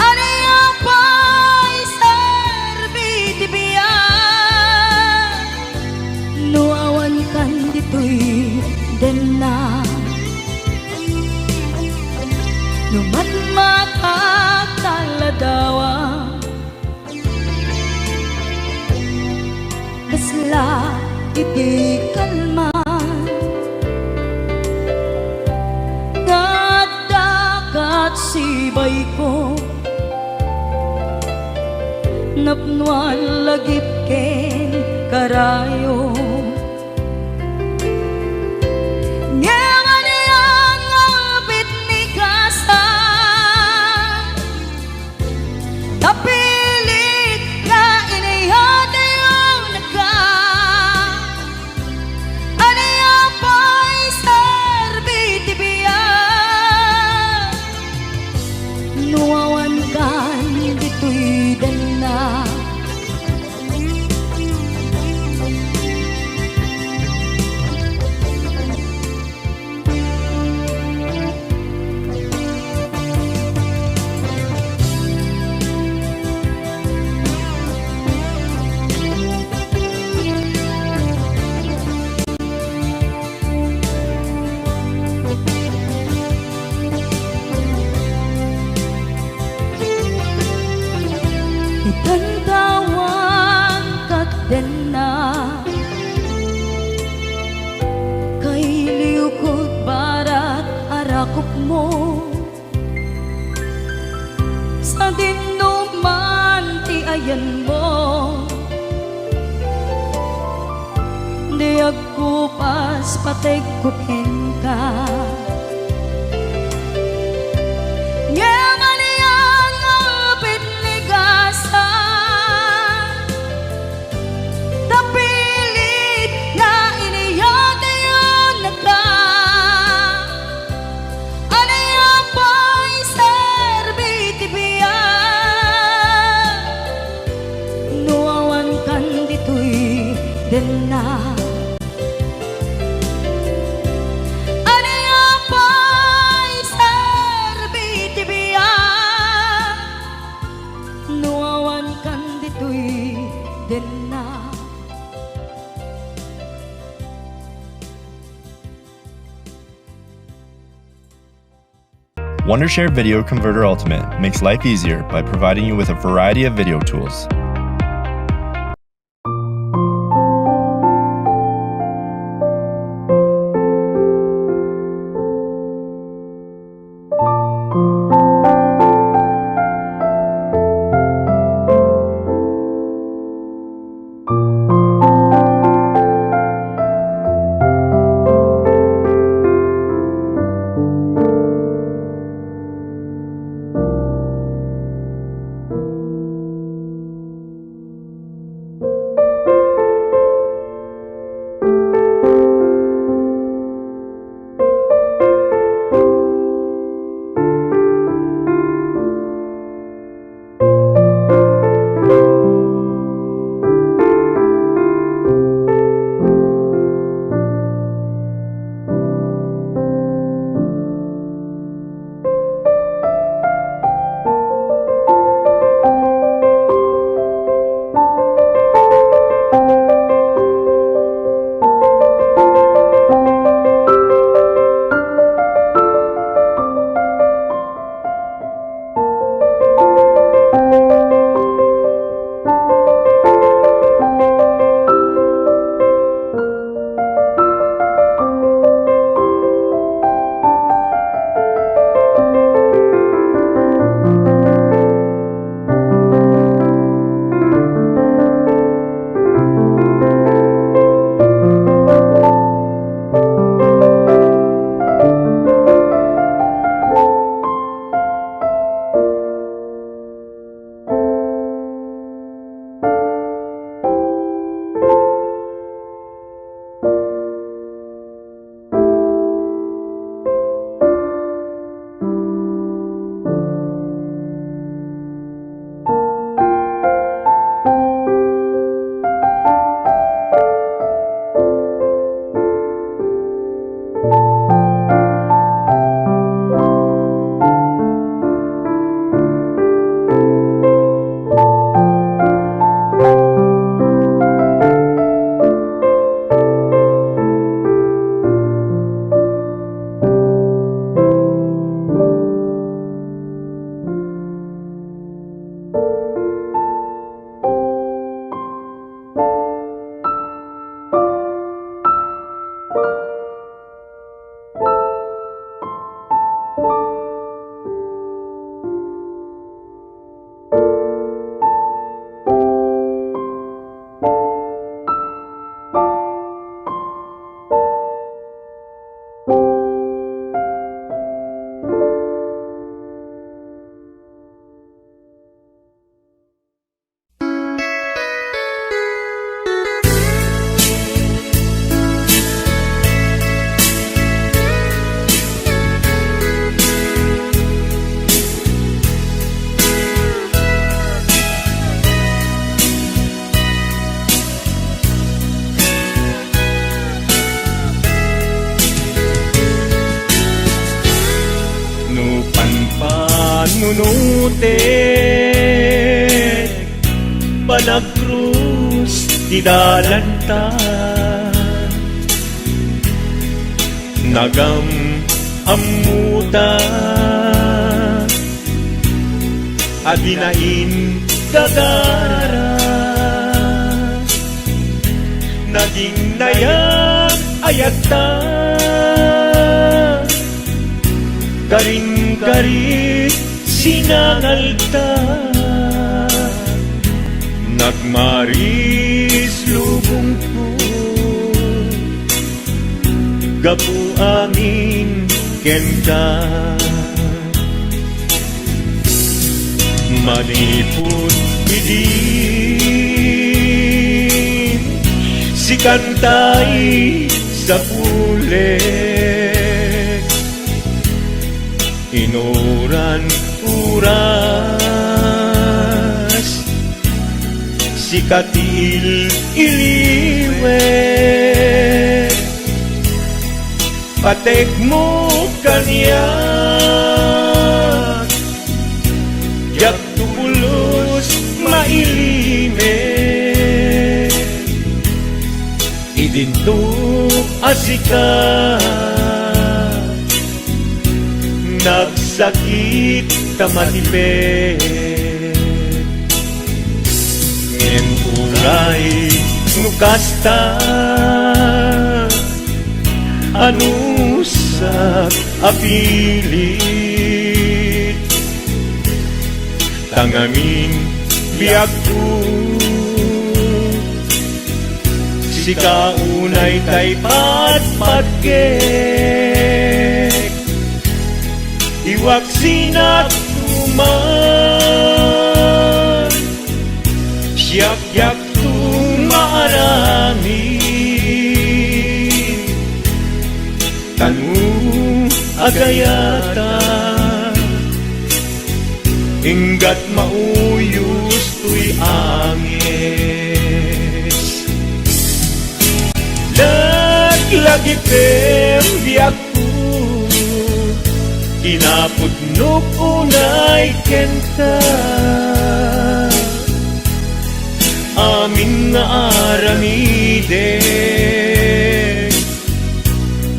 Anaya pa'y serbi tibiyan Nuawan kan dito'y den na Numatmatak taladawa Kasla iti kalman at sibay ko napnuan lagip ken karayo ngayon yang ngapit ni kasa tapilit na inayada yung naga anaya pa'y sarbiti biya nuawan kan dito'y dana Itantawan kakden na kay liukod barat arakop mo sa dinuman ti ayan mo di ako pas patay kuken ka ngayon yang ngapit ni gasa tapilit na iniyada yung naga anaya pa'y sarbiti biya nuawan kan dito'y dena anaya pa'y sarbiti biya nuawan kan dito'y dena. Wondershare Video Converter Ultimate makes life easier by providing you with a variety of video tools. nunutek Panagkrus ti dalanta Nagam amuta Adinain gagara Naging nayang ayata Karin-karit sinangalta Nagmaris lubong po Gapu amin kenta Manipod idin Si kantay sa pulik Inuran uras Si katil iliwet Patek mo kanya Yak tubulos mailime Idinto asika Nagsakit tamatipet Ngem uray nukasta Anusak apilit Tangamin biag ko Si kaunay tay patpagkek Iwak sinat tuman Siyak-yak tumarami Tanu agayata Inggat mauyos tuy angis Lagi pem biak ko Kinaputnok unay kenta Amin nga aramide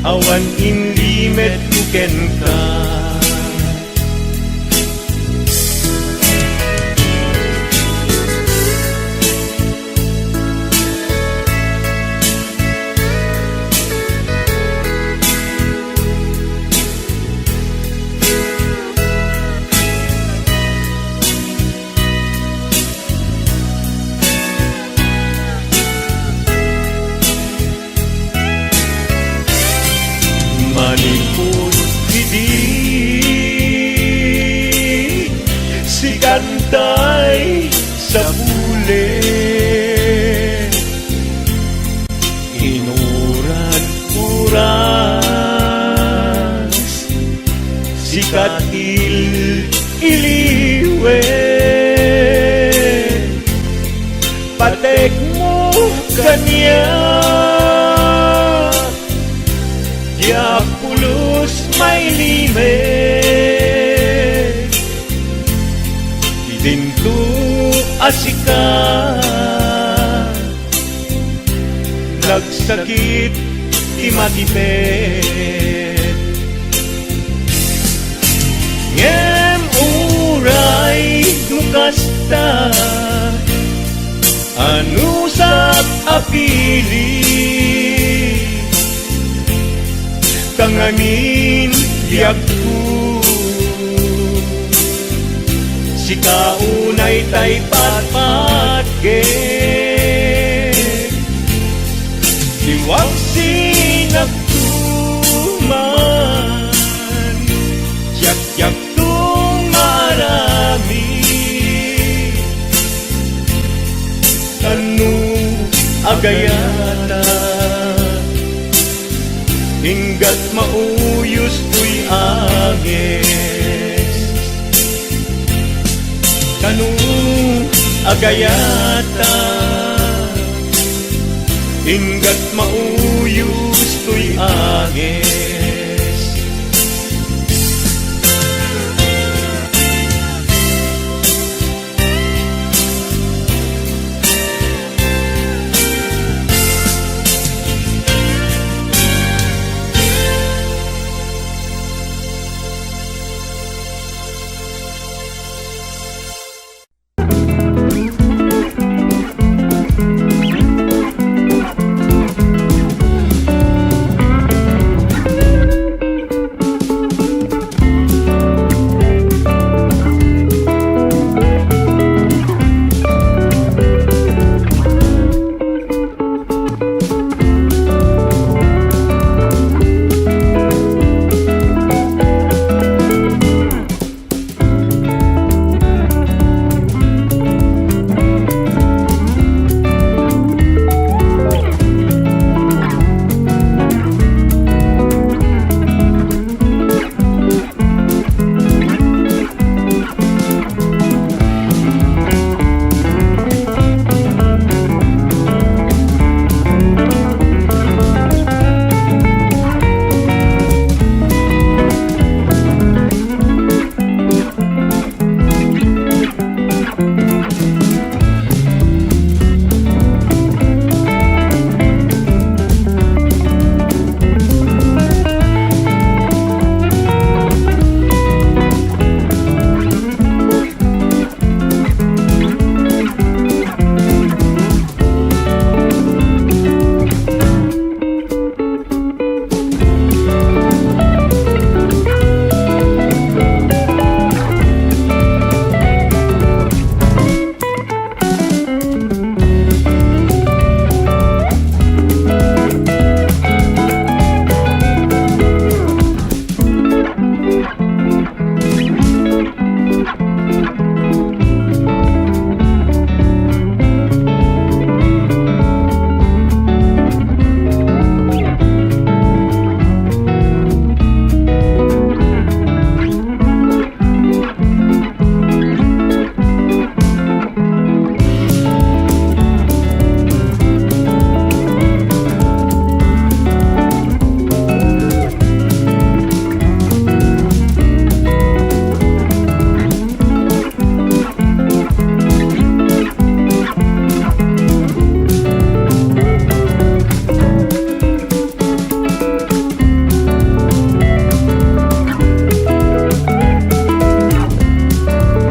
Awan inlimet ko kenta Manipod hindi Si kantay sa bulit Inuran uras Si katil iliwet Patek mo kanya Yak pulos may limet Idinto asika Nagsakit imatipet Ngem uray nukasta Anusap apili Kangamin biag ko Si kaunay tay patpatgek Iwag sinagtuman Yak-yak tumarami Ano agayata Hinggat mauyos tuy agis Kanu agayata Hinggat mauyos tuy agis